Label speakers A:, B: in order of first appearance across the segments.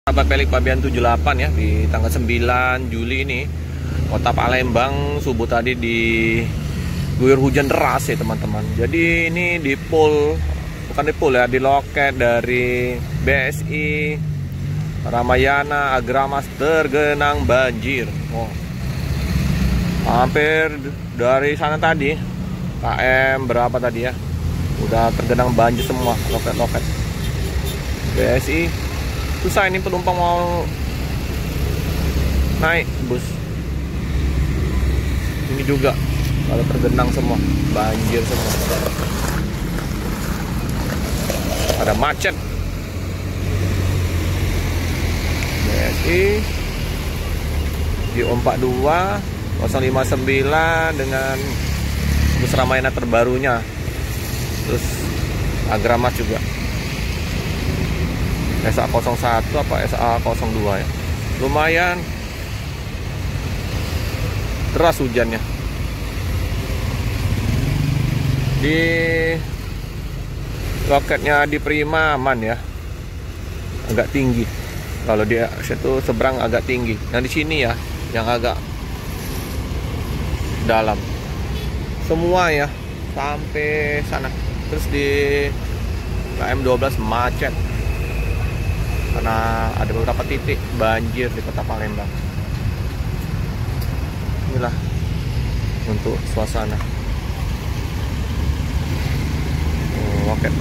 A: Sahabat Pelik Pabean 78 ya, di tanggal 9 Juli ini Kota Palembang subuh tadi diguyur hujan deras ya teman-teman. Jadi ini di pool, bukan di pool ya, di loket dari BSI Ramayana Agramas tergenang banjir. Oh, hampir dari sana tadi KM berapa tadi ya, udah tergenang banjir semua loket-loket BSI. Susah ini penumpang mau naik bus. Ini juga kalau tergenang semua, banjir semua. Ada macet. BSI di 42 059 dengan bus Ramayana terbarunya. Terus Agramas juga. SA01 apa SA02 ya. Lumayan deras hujannya. Di loketnya di Prima aman ya. Agak tinggi. Kalau dia situ seberang agak tinggi. Yang di sini ya yang agak dalam. Semua ya sampai sana. Terus di KM12 macet. Karena ada beberapa titik banjir di Kota Palembang. Inilah untuk suasana.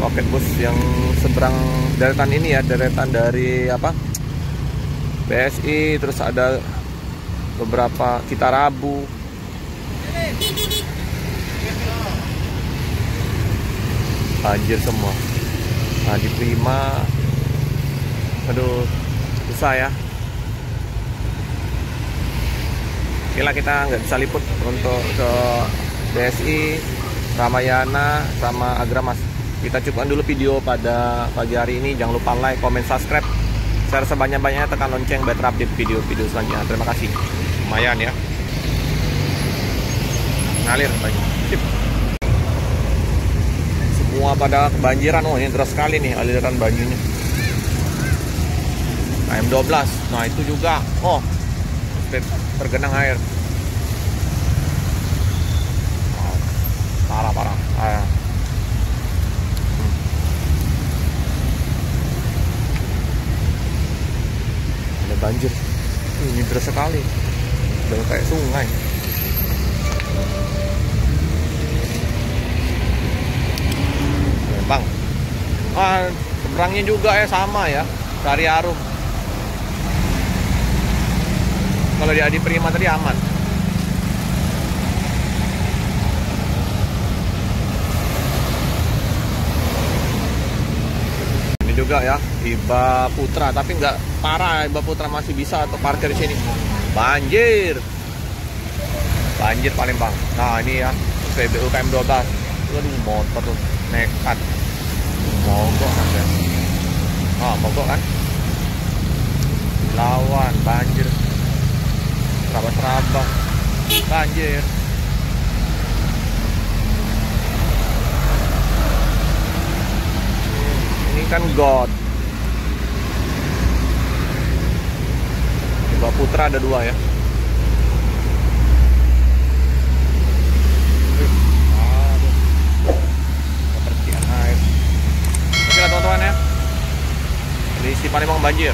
A: Loket bus yang seberang deretan ini ya, deretan dari apa? BSI, terus ada beberapa Citarabu. Banjir semua. Nah, di Prima. Aduh, susah ya. Oke lah, kita nggak bisa liput untuk ke BSI, Ramayana, sama Agramas. Kita cukupkan dulu video pada pagi hari ini. Jangan lupa like, comment, subscribe, share sebanyak-banyaknya, tekan lonceng biar update video-video selanjutnya. Terima kasih. Lumayan ya. Ngalir banyak. Sip. Semua pada kebanjiran. Oh, ini deras sekali nih aliran banjirnya. KM12, nah itu juga, oh tergenang air, parah. Ada banjir, ini deras sekali, udah kayak sungai. Bang, seberangnya juga ya sama ya, Sari Arum. Kalau di Adi Prima tadi aman. Ini juga ya, Hiba Putra, tapi nggak parah. Hiba Putra masih bisa untuk parkir di sini. Banjir Palembang. Nah ini ya, PBU KM12. Aduh, motor tuh nekat. Mogok kan ya. Mogok kan. Lawan banjir. Serabah banjir. Ini kan God. Hiba Putra ada 2 ya. Kebersihan air. Oke lah teman-teman ya. Di Palembang banjir.